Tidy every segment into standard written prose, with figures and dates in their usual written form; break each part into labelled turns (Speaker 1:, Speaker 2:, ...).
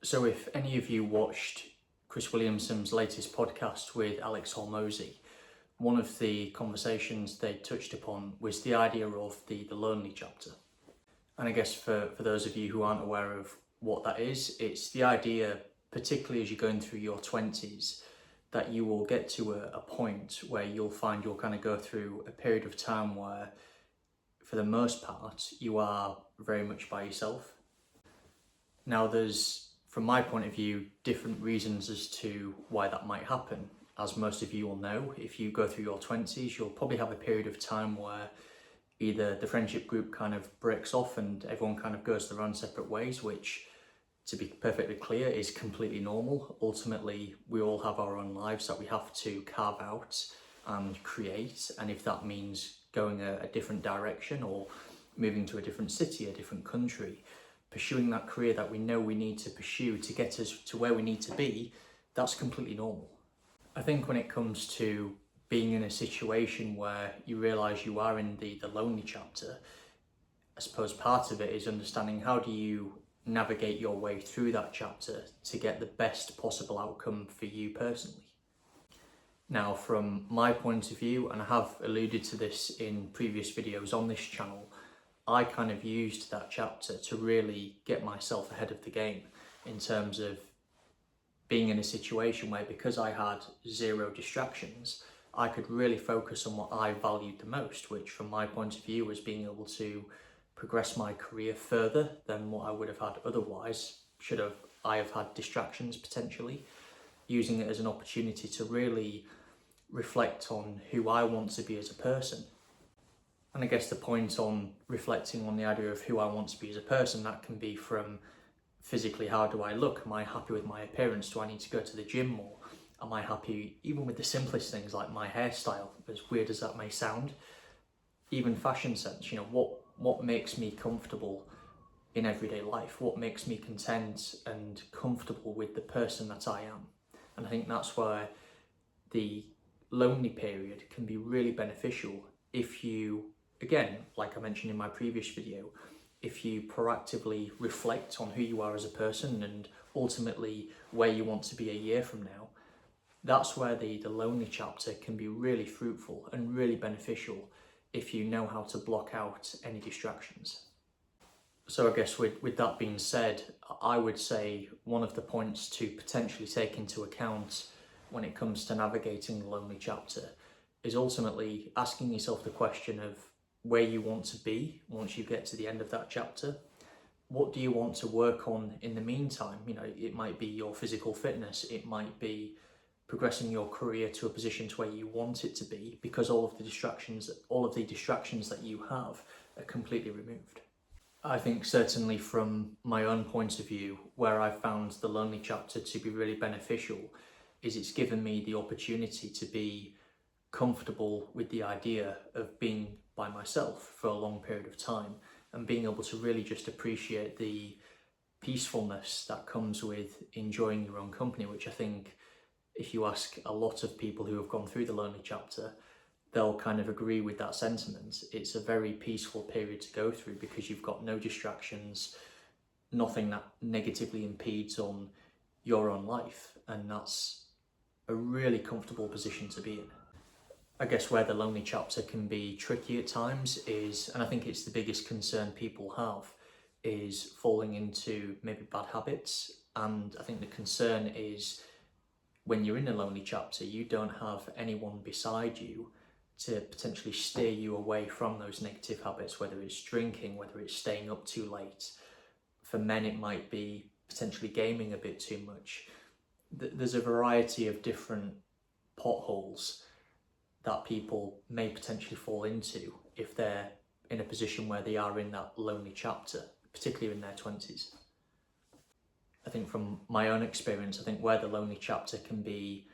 Speaker 1: So if any of you watched Chris Williamson's latest podcast with Alex Hormozy, one of the conversations they touched upon was the idea of the lonely chapter. And I guess for those of you who aren't aware of what that is, it's the idea, particularly as you're going through your 20s, that you will get to a point where you'll find you'll kind of go through a period of time where, for the most part, you are very much by yourself. Now, there's, from my point of view, different reasons as to why that might happen. As most of you will know, if you go through your 20s, you'll probably have a period of time where either the friendship group kind of breaks off and everyone kind of goes their own separate ways, which, to be perfectly clear, is completely normal. Ultimately, we all have our own lives that we have to carve out and create, and if that means going a different direction or moving to a different city, a different country, pursuing that career that we know we need to pursue to get us to where we need to be, that's completely normal. I think when it comes to being in a situation where you realise you are in the lonely chapter, I suppose part of it is understanding how do you navigate your way through that chapter to get the best possible outcome for you personally. Now, from my point of view, and I have alluded to this in previous videos on this channel, I kind of used that chapter to really get myself ahead of the game in terms of being in a situation where, because I had zero distractions, I could really focus on what I valued the most, which from my point of view was being able to progress my career further than what I would have had otherwise, should I have had distractions potentially, using it as an opportunity to really reflect on who I want to be as a person. And I guess the point on reflecting on the idea of who I want to be as a person, that can be from physically, how do I look? Am I happy with my appearance? Do I need to go to the gym more? Am I happy even with the simplest things like my hairstyle, as weird as that may sound? Even fashion sense, what makes me comfortable in everyday life? What makes me content and comfortable with the person that I am? And I think that's where the lonely period can be really beneficial if you, again, like I mentioned in my previous video, if you proactively reflect on who you are as a person and ultimately where you want to be a year from now. That's where the lonely chapter can be really fruitful and really beneficial if you know how to block out any distractions. So I guess with that being said, I would say one of the points to potentially take into account when it comes to navigating the lonely chapter is ultimately asking yourself the question of where you want to be once you get to the end of that chapter. What do you want to work on in the meantime? It might be your physical fitness, it might be progressing your career to a position to where you want it to be, because all of the distractions that you have are completely removed. I think certainly from my own point of view, where I've found the lonely chapter to be really beneficial is it's given me the opportunity to be comfortable with the idea of being by myself for a long period of time and being able to really just appreciate the peacefulness that comes with enjoying your own company, which I think if you ask a lot of people who have gone through the lonely chapter, they'll kind of agree with that sentiment. It's a very peaceful period to go through because you've got no distractions, nothing that negatively impedes on your own life, and that's a really comfortable position to be in. I guess where the lonely chapter can be tricky at times is, and I think it's the biggest concern people have, is falling into maybe bad habits. And I think the concern is when you're in a lonely chapter, you don't have anyone beside you to potentially steer you away from those negative habits, whether it's drinking, whether it's staying up too late. For men, it might be potentially gaming a bit too much. There's a variety of different potholes that people may potentially fall into if they're in a position where they are in that lonely chapter, particularly in their 20s. I think from my own experience, I think where the lonely chapter can be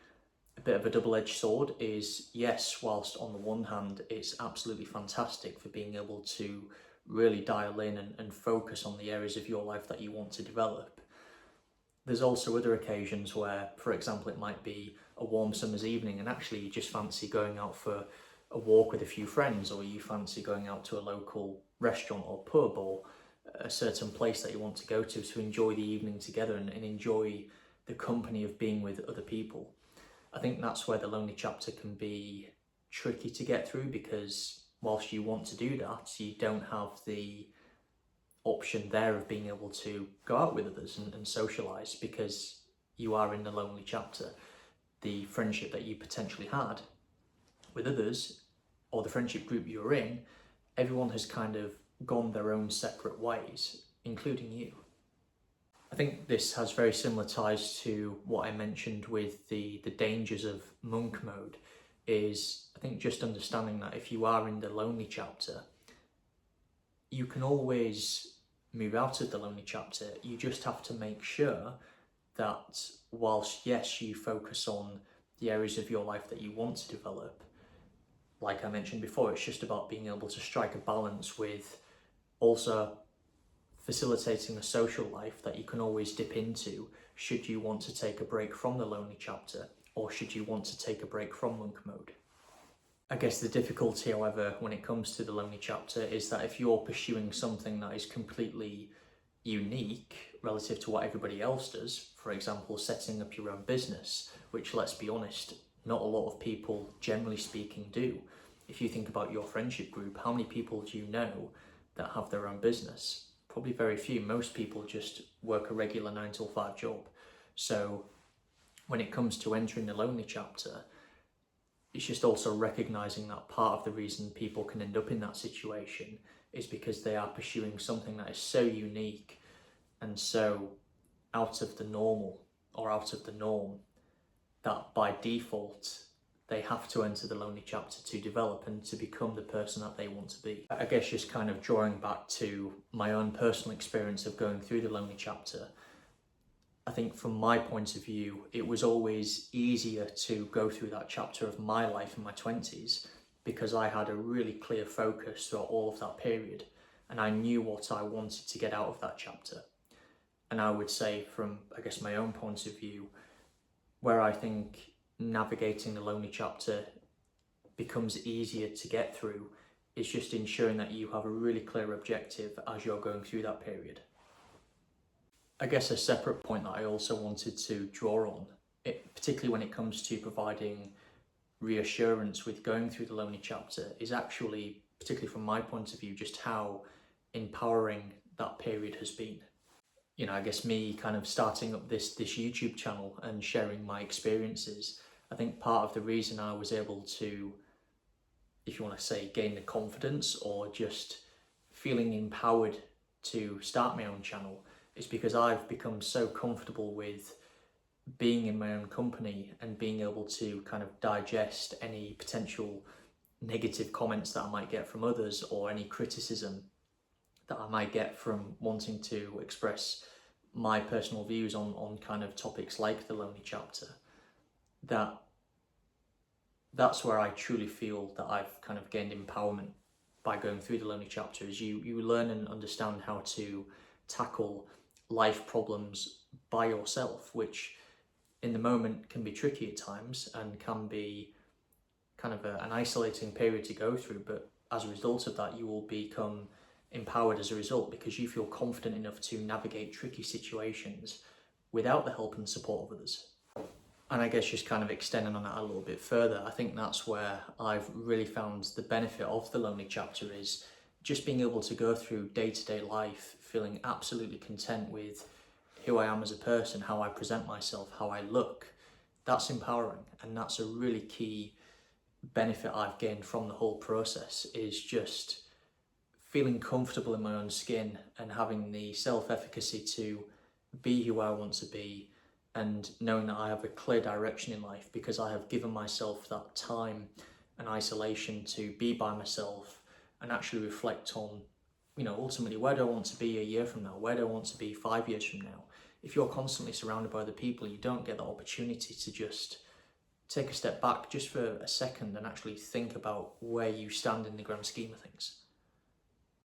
Speaker 1: a bit of a double-edged sword is, yes, whilst on the one hand it's absolutely fantastic for being able to really dial in and focus on the areas of your life that you want to develop, there's also other occasions where, for example, it might be a warm summer's evening and actually you just fancy going out for a walk with a few friends, or you fancy going out to a local restaurant or pub, or a certain place that you want to go to enjoy the evening together and enjoy the company of being with other people. I think that's where the lonely chapter can be tricky to get through, because whilst you want to do that, you don't have the option there of being able to go out with others and socialise, because you are in the lonely chapter. The friendship that you potentially had with others, or the friendship group you're in, everyone has kind of gone their own separate ways, including you. I think this has very similar ties to what I mentioned with the dangers of monk mode, is I think just understanding that if you are in the lonely chapter, you can always move out of the lonely chapter. You just have to make sure that whilst, yes, you focus on the areas of your life that you want to develop, like I mentioned before, it's just about being able to strike a balance with also facilitating a social life that you can always dip into should you want to take a break from the lonely chapter, or should you want to take a break from monk mode. I guess the difficulty, however, when it comes to the lonely chapter is that if you're pursuing something that is completely unique relative to what everybody else does, for example, setting up your own business, which, let's be honest, not a lot of people, generally speaking, do. If you think about your friendship group, how many people do you know that have their own business? Probably very few. Most people just work a regular 9-to-5 job. So when it comes to entering the lonely chapter, it's just also recognising that part of the reason people can end up in that situation is because they are pursuing something that is so unique and so out of the normal, or out of the norm, that by default they have to enter the lonely chapter to develop and to become the person that they want to be. I guess just kind of drawing back to my own personal experience of going through the lonely chapter, I think from my point of view, it was always easier to go through that chapter of my life in my 20s because I had a really clear focus throughout all of that period, and I knew what I wanted to get out of that chapter. And I would say from, I guess, my own point of view, where I think navigating the lonely chapter becomes easier to get through is just ensuring that you have a really clear objective as you're going through that period. I guess a separate point that I also wanted to draw on, particularly when it comes to providing reassurance with going through the lonely chapter, is actually, particularly from my point of view, just how empowering that period has been. You know, I guess me kind of starting up this YouTube channel and sharing my experiences, I think part of the reason I was able to, if you want to say, gain the confidence or just feeling empowered to start my own channel is because I've become so comfortable with being in my own company and being able to kind of digest any potential negative comments that I might get from others, or any criticism that I might get from wanting to express my personal views on kind of topics like the lonely chapter. That's where I truly feel that I've kind of gained empowerment by going through the lonely chapter, is you learn and understand how to tackle life problems by yourself, which in the moment can be tricky at times and can be kind of an isolating period to go through, but as a result of that you will become empowered as a result, because you feel confident enough to navigate tricky situations without the help and support of others. And I guess just kind of extending on that a little bit further, I think that's where I've really found the benefit of the lonely chapter, is just being able to go through day-to-day life feeling absolutely content with who I am as a person, how I present myself, how I look. That's empowering, and that's a really key benefit I've gained from the whole process, is just feeling comfortable in my own skin and having the self-efficacy to be who I want to be, and knowing that I have a clear direction in life because I have given myself that time and isolation to be by myself and actually reflect on, you know, ultimately, where do I want to be a year from now? Where do I want to be 5 years from now? If you're constantly surrounded by other people, you don't get the opportunity to just take a step back just for a second and actually think about where you stand in the grand scheme of things.